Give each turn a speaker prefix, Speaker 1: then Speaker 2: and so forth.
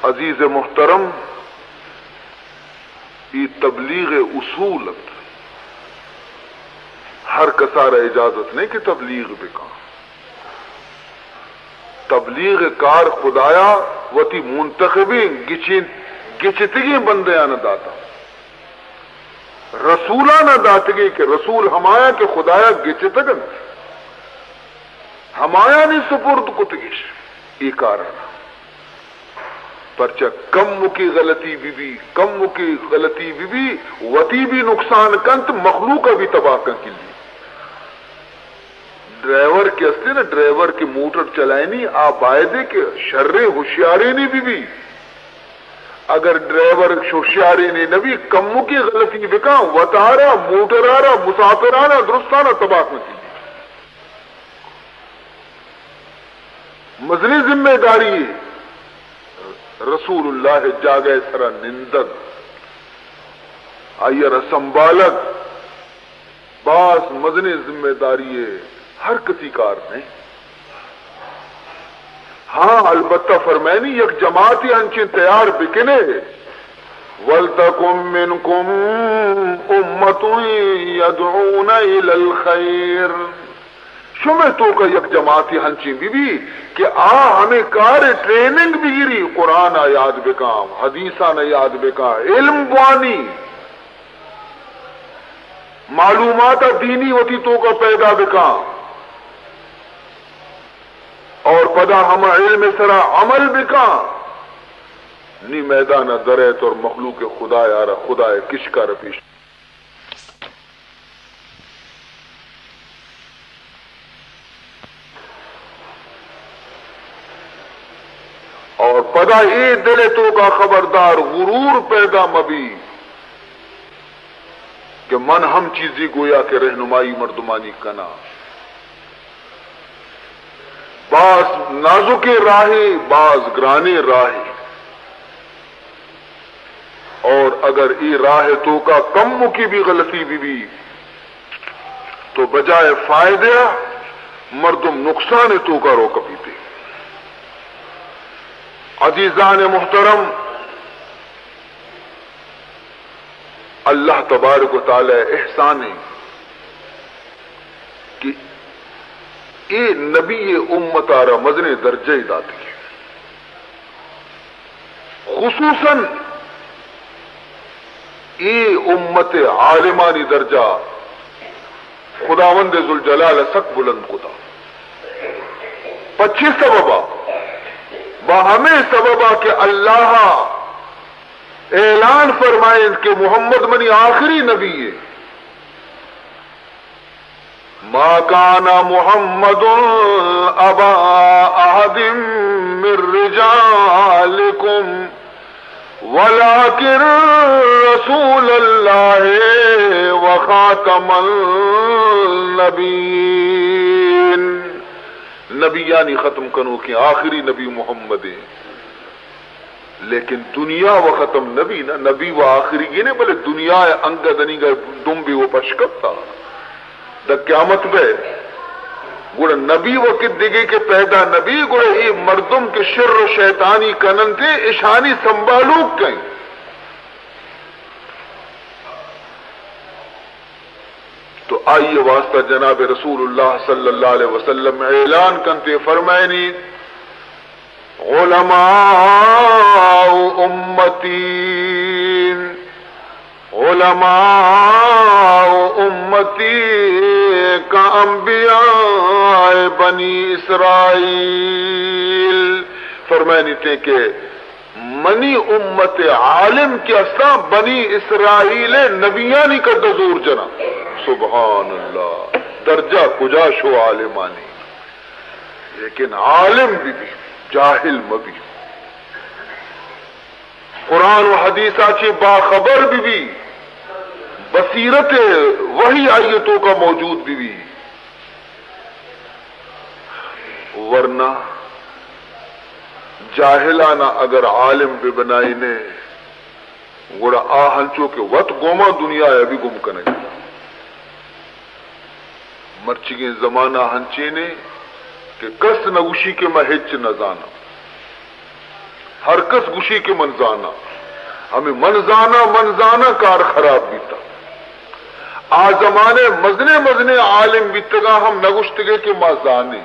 Speaker 1: عزیز محترم، ای تبلیغ اصولت ہر کسارہ اجازت نہیں کہ تبلیغ بکا. تبلیغ کار خدایا وتی منتخبی گچتگی بندیاں نہ داتا، رسولہ نہ داتگی کہ رسول ہمایا کہ خدایا گچتگن ہمایا نہیں سپرد کتگیش ای کارنا. پرچہ کم کی غلطی بھی کم کی غلطی بھی وتی بھی نقصان کنت مخلوق بھی تباہ کن کے لیے. ڈرائیور کے استے نا ڈرائیور کی موٹر چلائنی آپ آئے کہ شر ہوشیاری نہیں بھی اگر ڈرائیور ہوشیاری نہیں نبی کم کی غلطی بکا وطارا موٹرارا مسافرانہ درستانہ تباہ کن کے لیے. مزنی ذمہ داری رسول اللہ جاگے سرا نندد آئیر سنبالک باس مزنی ذمہ داری ہر کسی کار نہیں. ہاں البتہ فرمائنی یک جماعتی ہنچی تیار بکنے وَلْتَكُمْ مِنْكُمْ أُمَّةٌ يَدْعُونَ إِلَى الْخَيْرِ. شمع تو کا یک جماعتی ہنچی بھی کہ ہمیں کار ٹریننگ بھی گری قرآن یاد بکام حدیثاں یاد بکا علم بوانی معلومات دینی ہوتی تو کا پیدا بکا اور پدا ہم علم سرا عمل بکا نی میدان درت اور مخلوق خدا یارا خدا کش کا رفیش. اور پدا ای دل تو کا خبردار غرور پیدا مبی کہ من ہم چیزی گویا کہ رہنمائی مردمانی کنا. بعض نازک راہی بعض گرانے راہی اور اگر ای راہ تو کا کم کی بھی غلطی بھی تو بجائے فائدہ مردم نقصان تو کا رو کپیتے. عزیزان محترم، اللہ تبارک و تعالی احسان ہے کہ اے نبی امت آرہ مزن درجہ داتی ہے. خصوصاً اے امت عالمانی درجہ خداوند ذوالجلال سک بلند خدا 25 سببہ ہمیں سببا کہ اللہ اعلان فرمائیں کہ محمد منی آخری نبی ہے. ما کان محمد ابا احد من رجالکم ولکن رسول اللہ وخاتم النبیین. نبی یعنی ختم کنو کہ آخری نبی محمد ہے لیکن دنیا و ختم نبی نا نبی و آخری یہ نہیں بلے دنیا انگدنی گا دم بھی وہ پشکت تھا دا قیامت بے گوڑا نبی و کت دیگے کے پیدا نبی گوڑا یہ مردم کے شر و شیطانی کنن تھے اشانی سنبھالوک کہیں. تو آئیے واسطہ جناب رسول اللہ صلی اللہ علیہ وسلم اعلان کنتے فرمائنی علماء امتی کا انبیاء بنی اسرائیل. فرمائنی تھے کہ منی امت عالم کے اساں بنی اسرائیل نبیانی کا دزور جنا. سبحان اللہ درجہ کجا شو عالمانی لیکن عالم بھی جاہل مبی قرآن و حدیث آچے باخبر بھی بصیرت وہی آیتوں کا موجود بھی ورنہ جاہلانہ اگر عالم بھی بنائی نے گوڑا ہنچو کے وط گوما دنیا ہے ابھی گم کرنے گا مرچگیں زمانہ ہنچے نے کہ کس نوشی کے محج نہ زانا ہر کس گشی کے منزانا ہمیں منزانا کار خراب بیتا آ زمانے مزنے عالم بیتگا ہم نگشتگے کے مازانے